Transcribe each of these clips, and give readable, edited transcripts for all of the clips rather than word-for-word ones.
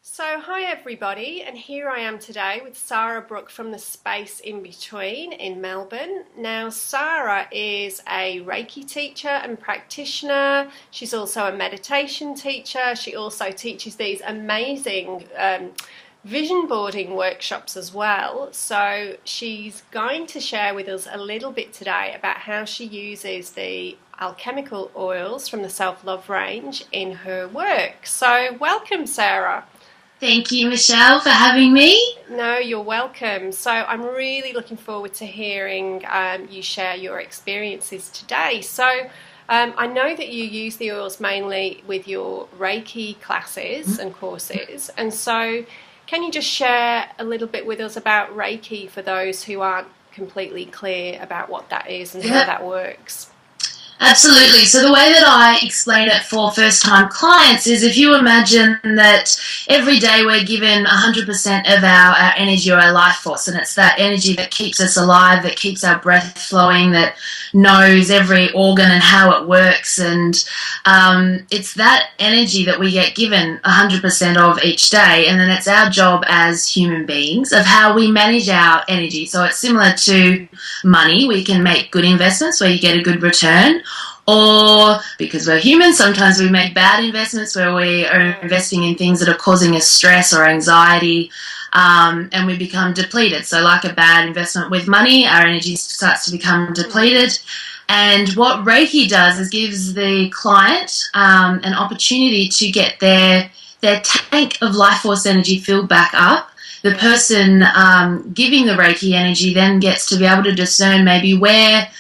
So, hi everybody, and here I am today with Sara Brooke from the Space Inbetween in Melbourne. Now, Sara is a Reiki teacher and practitioner. She's also a meditation teacher. She also teaches these amazing vision boarding workshops as well. So, she's going to share with us a little bit today about how she uses the alchemical oils from the self-love range in her work. So, welcome, Sara. Thank you, Michelle, for having me. No, you're welcome. So I'm really looking forward to hearing you share your experiences today. So I know that you use the oils mainly with your Reiki classes and courses. And so can you just share a little bit with us about Reiki for those who aren't completely clear about what that is and how that works? Absolutely. So the way that I explain it for first-time clients is if you imagine that every day we're given 100% of our energy or our life force, and it's that energy that keeps us alive, that keeps our breath flowing, that knows every organ and how it works, and it's that energy that we get given 100% of each day, and then it's our job as human beings of how we manage our energy. So it's similar to money. We can make good investments where you get a good return, or because we're human, sometimes we make bad investments where we are investing in things that are causing us stress or anxiety, and we become depleted. So like a bad investment with money, our energy starts to become depleted. And what Reiki does is gives the client an opportunity to get their tank of life force energy filled back up. The person giving the Reiki energy then gets to be able to discern maybe where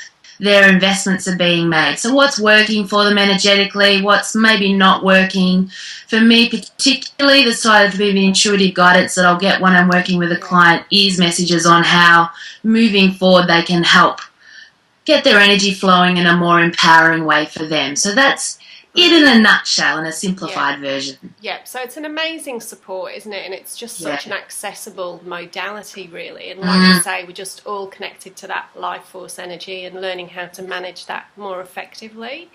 their investments are being made. So what's working for them energetically, what's maybe not working. For me particularly, the side of the intuitive guidance that I'll get when I'm working with a client is messages on how moving forward they can help get their energy flowing in a more empowering way for them. So that's it in a nutshell, in a simplified version. Yeah, so it's an amazing support, isn't it? And it's just such an accessible modality, really. And like you say, we're just all connected to that life force energy and learning how to manage that more effectively.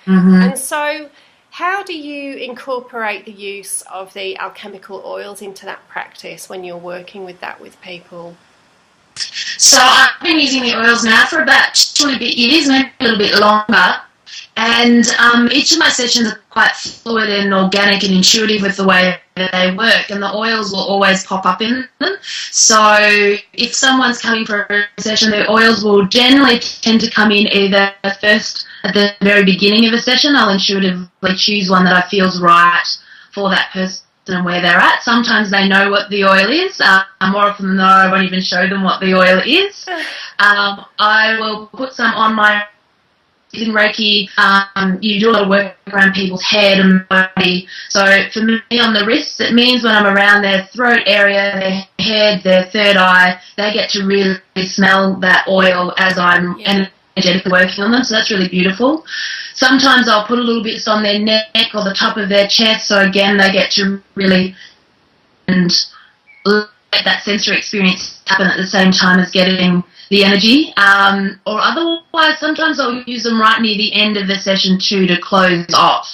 And so how do you incorporate the use of the alchemical oils into that practice when you're working with that with people? So I've been using the oils now for about 2 and a bit years, maybe a little bit longer. And each of my sessions are quite fluid and organic and intuitive with the way that they work, and the oils will always pop up in them. So if someone's coming for a session, the oils will generally tend to come in either first at the very beginning of a session. I'll intuitively choose one that I feel is right for that person and where they're at. Sometimes they know what the oil is. More often than not, I won't even show them what the oil is. I will put some on my in Reiki. You do a lot of work around people's head and body. So for me, on the wrists, it means when I'm around their throat area, their head, their third eye, they get to really smell that oil as I'm energetically working on them. So that's really beautiful. Sometimes I'll put a little bit on their neck or the top of their chest. So again, they get to really and let that sensory experience happen at the same time as getting the energy, or otherwise sometimes I'll use them right near the end of the session too to close off.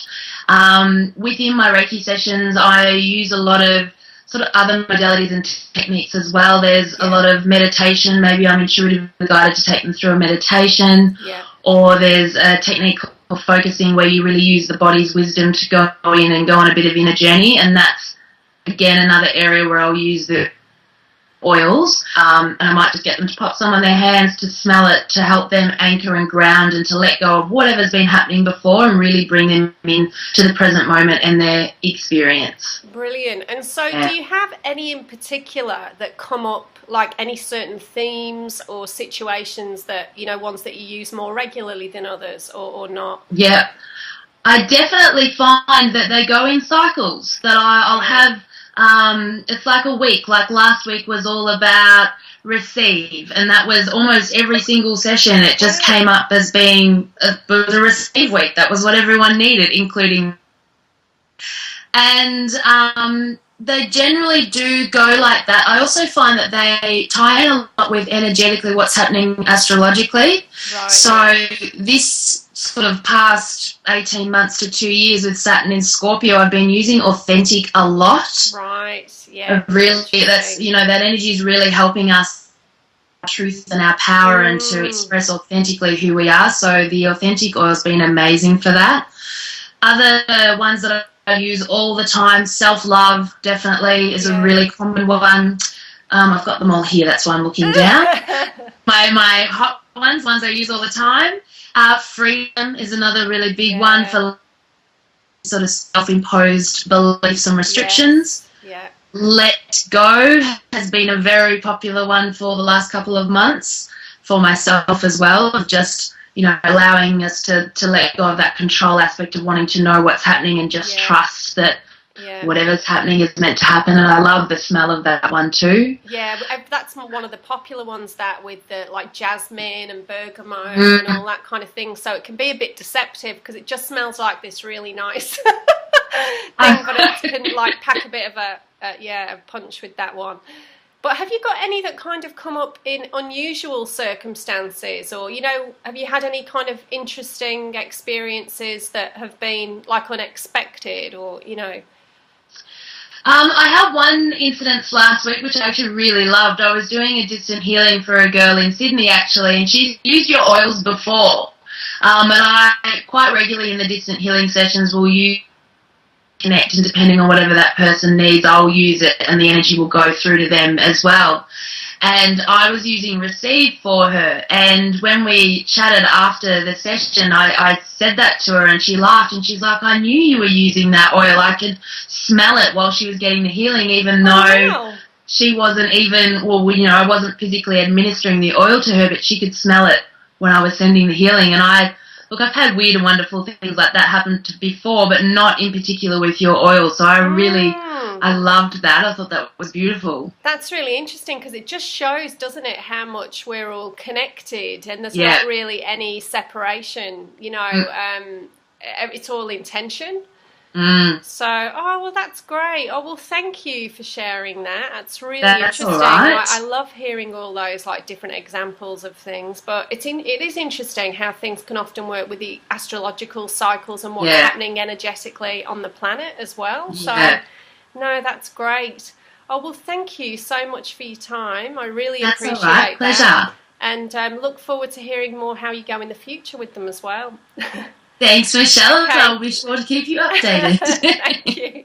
Within my Reiki sessions I use a lot of sort of other modalities and techniques as well. There's a lot of meditation. Maybe I'm intuitively guided to take them through a meditation, or there's a technique called focusing where you really use the body's wisdom to go in and go on a bit of inner journey, and that's again another area where I'll use the oils, and I might just get them to pop some on their hands to smell it, to help them anchor and ground and to let go of whatever's been happening before and really bring them in to the present moment and their experience. Brilliant. And so do you have any in particular that come up, like any certain themes or situations that, you know, ones that you use more regularly than others, or not? Yeah, I definitely find that they go in cycles, that I'll have it's like a week. Like last week was all about receive, and that was almost every single session. It just came up as being it was a receive week. That was what everyone needed, including. And they generally do go like that. I also find that they tie in a lot with energetically what's happening astrologically. Right. So this sort of past 18 months to 2 years with Saturn in Scorpio, I've been using authentic a lot. Right, yeah. Really, that's, you know, that energy is really helping us our truth and our power and to express authentically who we are. So the authentic oil's been amazing for that. Other ones that I use all the time, self-love definitely is a really common one. I've got them all here, that's why I'm looking down. my hot ones I use all the time. Freedom is another really big one for sort of self-imposed beliefs and restrictions. Yeah. Let go has been a very popular one for the last couple of months for myself as well, of just, you know, allowing us to let go of that control aspect of wanting to know what's happening and just trust that whatever's happening is meant to happen. And I love the smell of that one too. Yeah, that's one of the popular ones, that with the like jasmine and bergamot and all that kind of thing. So it can be a bit deceptive because it just smells like this really nice thing, but it can like pack a bit of a punch with that one. But have you got any that kind of come up in unusual circumstances, or, you know, have you had any kind of interesting experiences that have been like unexpected, or, you know? I had one incident last week which I actually really loved. I was doing a distant healing for a girl in Sydney actually, and she's used your oils before. And I quite regularly in the distant healing sessions will use connect, and depending on whatever that person needs, I'll use it and the energy will go through to them as well. And I was using Receive for her, and when we chatted after the session, I said that to her and she laughed and she's like, I knew you were using that oil. I could smell it while she was getting the healing, even though she wasn't even, well, you know, I wasn't physically administering the oil to her, but she could smell it when I was sending the healing. And Look, I've had weird and wonderful things like that happen before, but not in particular with your oil. So I loved that. I thought that was beautiful. That's really interesting because it just shows, doesn't it, how much we're all connected, and there's not really any separation, you know, it's all intention. So, well, that's great. Oh, well, thank you for sharing that. That's really interesting. All right. I love hearing all those like different examples of things, but it is interesting how things can often work with the astrological cycles and what's happening energetically on the planet as well. So, no, that's great. Oh, well, thank you so much for your time. I really appreciate that. Pleasure. And look forward to hearing more how you go in the future with them as well. Thanks, Michelle. Okay. I'll be sure to keep you updated. Thank you.